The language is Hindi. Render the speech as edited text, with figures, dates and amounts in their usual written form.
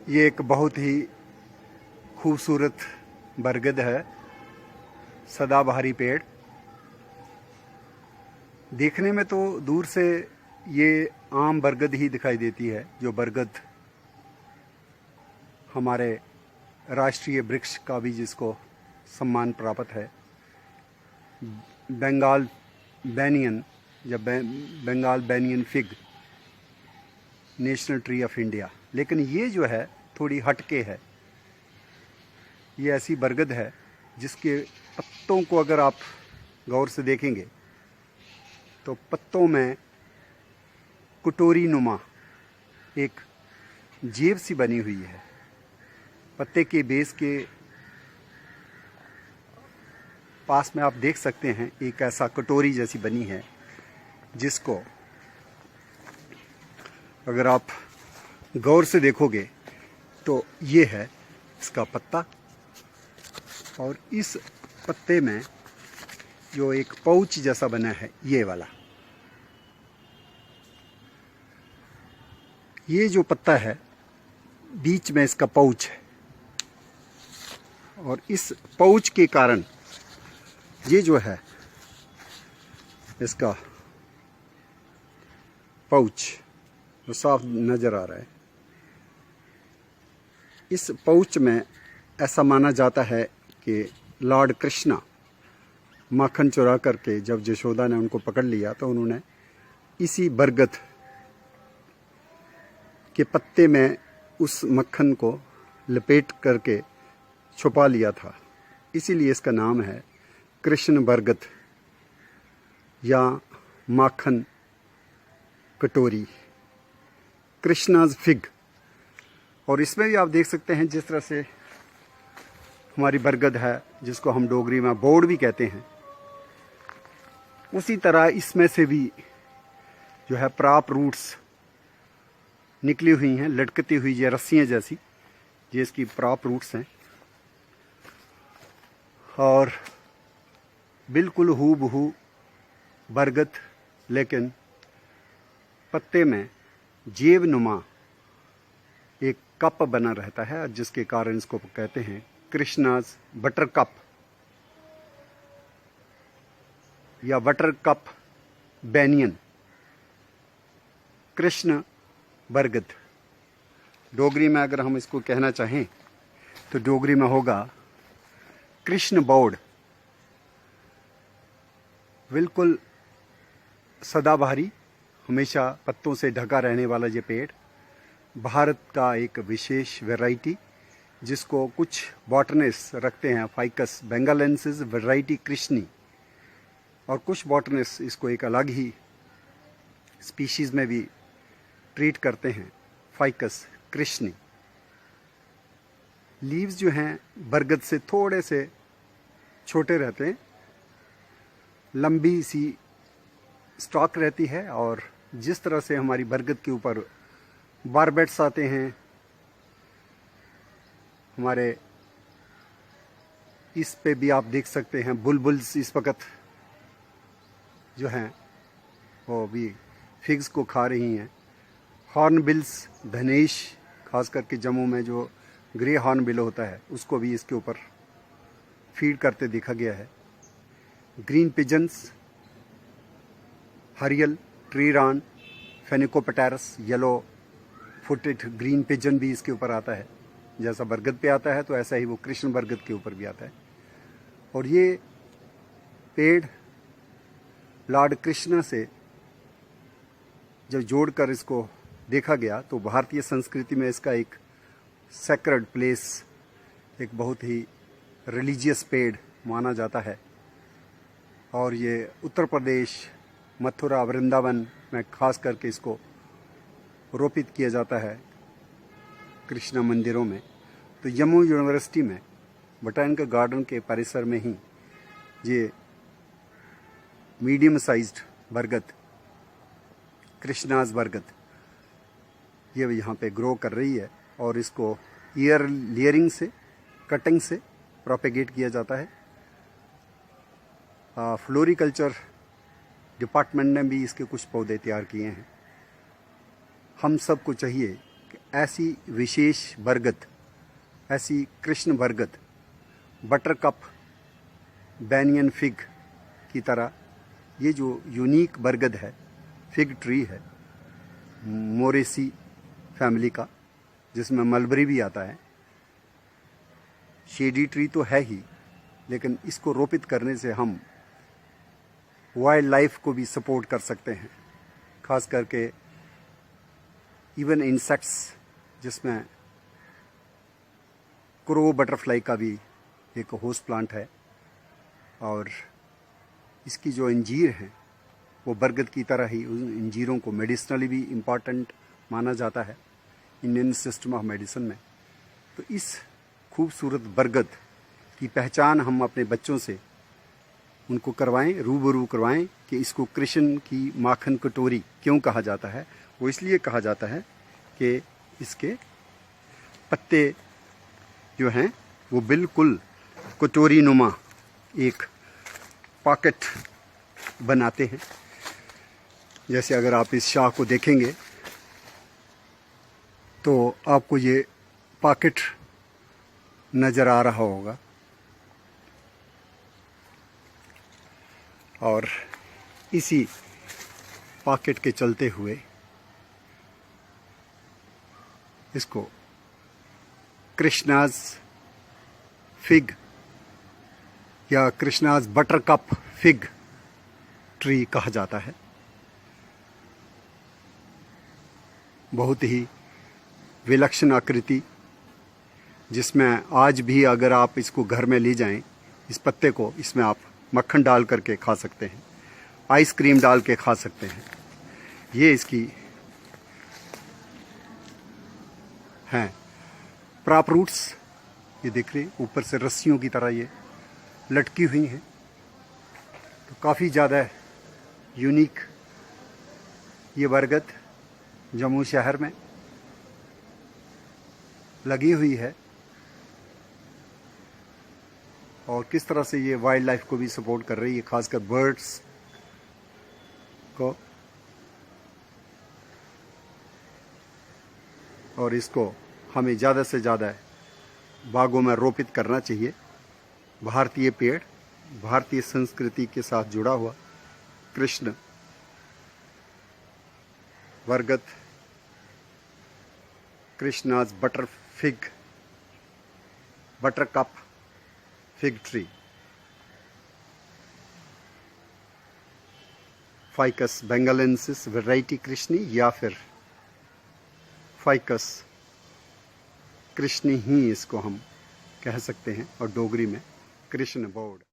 ये एक बहुत ही खूबसूरत बरगद है, सदाबहारी पेड़। देखने में तो दूर से ये आम बरगद ही दिखाई देती है, जो बरगद हमारे राष्ट्रीय वृक्ष का भी जिसको सम्मान प्राप्त है, बंगाल बैनियन या Bengal banyan fig, national tree of India. लेकिन ये जो है थोड़ी हटके है। ये ऐसी बरगद है जिसके पत्तों को अगर आप गौर से देखेंगे तो पत्तों में कटोरी नुमा एक जेब सी बनी हुई है। पत्ते के बेस के पास में आप देख सकते हैं एक ऐसा कटोरी जैसी बनी है, जिसको अगर आप गौर से देखोगे तो ये है इसका पत्ता, और इस पत्ते में जो एक पाउच जैसा बना है, ये वाला, ये जो पत्ता है बीच में इसका पाउच है, और इस पाउच के कारण ये जो है इसका पाउच जो साफ नजर आ रहा है, इस पाउच में ऐसा माना जाता है कि लॉर्ड कृष्णा माखन चुरा करके जब यशोदा ने उनको पकड़ लिया तो उन्होंने इसी बरगद के पत्ते में उस मक्खन को लपेट करके छुपा लिया था। इसीलिए इसका नाम है कृष्ण बरगद या माखन कटोरी, कृष्णाज फिग। और इसमें भी आप देख सकते हैं जिस तरह से हमारी बरगद है, जिसको हम डोगरी में बोड़ भी कहते हैं, उसी तरह इसमें से भी जो है प्राप रूट्स निकली हुई हैं, लटकती हुई ये रस्सियाँ जैसी, ये इसकी प्राप रूट्स हैं। और बिल्कुल हूबहू बरगद, लेकिन पत्ते में जेब नुमा एक कप बना रहता है, जिसके कारण इसको कहते हैं कृष्णाज बटर कप या बटर कप बैनियन, कृष्ण बरगद। डोगरी में अगर हम इसको कहना चाहें तो डोगरी में होगा कृष्ण बौड़। बिल्कुल सदाबहारी, हमेशा पत्तों से ढका रहने वाला ये पेड़ भारत का एक विशेष वैरायटी, जिसको कुछ बॉटनिस्ट रखते हैं फाइकस बेंगालेंसिस वैरायटी कृष्णी, और कुछ बॉटनिस्ट इसको एक अलग ही स्पीशीज में भी ट्रीट करते हैं, फाइकस कृष्णी। लीव्स जो हैं बरगद से थोड़े से छोटे रहते हैं, लंबी सी स्टॉक रहती है, और जिस तरह से हमारी बरगद के ऊपर बारबेट्स आते हैं, हमारे इस पे भी आप देख सकते हैं बुलबुल्स इस वक्त जो हैं वो भी फिग्स को खा रही हैं। हॉर्नबिल्स, धनेश, खास करके जम्मू में जो ग्रे हॉर्नबिल होता है उसको भी इसके ऊपर फीड करते देखा गया है। ग्रीन पिजन्स, हरियल, ट्री रान, फेनिकोपटेरस, येलो फुटेड ग्रीन पिजन भी इसके ऊपर आता है। जैसा बरगद पे आता है तो ऐसा ही वो कृष्ण बरगद के ऊपर भी आता है। और ये पेड़ लॉर्ड कृष्णा से जब जोड़कर इसको देखा गया तो भारतीय संस्कृति में इसका एक सैक्रेड प्लेस, एक बहुत ही रिलीजियस पेड़ माना जाता है। और ये उत्तर प्रदेश, मथुरा, वृंदावन में खास करके इसको रोपित किया जाता है कृष्णा मंदिरों में। तो जम्मू यूनिवर्सिटी में बोटैनिकल गार्डन के परिसर में ही ये मीडियम साइज्ड बरगद, कृष्णाज बरगद, ये यहाँ पे ग्रो कर रही है, और इसको ईयर लेयरिंग से, कटिंग से प्रोपेगेट किया जाता है। फ्लोरिकल्चर डिपार्टमेंट ने भी इसके कुछ पौधे तैयार किए हैं। हम सबको चाहिए कि ऐसी विशेष बरगद, ऐसी कृष्ण बरगद बटर कप बैनियन फिग की तरह, ये जो यूनिक बरगद है, फिग ट्री है मोरेसी फैमिली का, जिसमें मलबरी भी आता है। शेडी ट्री तो है ही, लेकिन इसको रोपित करने से हम वाइल्ड लाइफ को भी सपोर्ट कर सकते हैं, खास करके इवन इंसेक्ट्स, जिसमें क्रो बटरफ्लाई का भी एक होस्ट प्लांट है। और इसकी जो अंजीर हैं वो बरगद की तरह ही उन अंजीरों को मेडिसिनली भी इम्पॉर्टेंट माना जाता है इंडियन सिस्टम ऑफ मेडिसिन में। तो इस खूबसूरत बरगद की पहचान हम अपने बच्चों से उनको करवाएं, रूबरू करवाएं कि इसको कृष्ण की माखन कटोरी क्यों कहा जाता है। वो इसलिए कहा जाता है कि इसके पत्ते जो हैं वो बिल्कुल कटोरी नुमा एक पॉकेट बनाते हैं। जैसे अगर आप इस शाख को देखेंगे तो आपको ये पॉकेट नज़र आ रहा होगा, और इसी पॉकेट के चलते हुए इसको कृष्णाज फिग या Krishna's butter cup fig tree कहा जाता है। बहुत ही विलक्षण आकृति, जिसमें आज भी अगर आप इसको घर में ले जाएं, इस पत्ते को, इसमें आप मक्खन डाल करके खा सकते हैं, आइसक्रीम डाल के खा सकते हैं। ये इसकी हैं प्रॉप रूट्स, ये देख रहे ऊपर से रस्सियों की तरह ये लटकी हुई हैं। तो काफ़ी ज़्यादा यूनिक ये बरगद जम्मू शहर में लगी हुई है, और किस तरह से ये वाइल्ड लाइफ को भी सपोर्ट कर रही है, खासकर बर्ड्स को। और इसको हमें ज़्यादा से ज़्यादा बागों में रोपित करना चाहिए। भारतीय पेड़, भारतीय संस्कृति के साथ जुड़ा हुआ कृष्ण बरगद, Krishna's butter cup fig tree, ficus benghalensis variety कृष्णी, या फिर फाइकस कृष्णी ही इसको हम कह सकते हैं, और डोगरी में कृष्ण बोर्ड।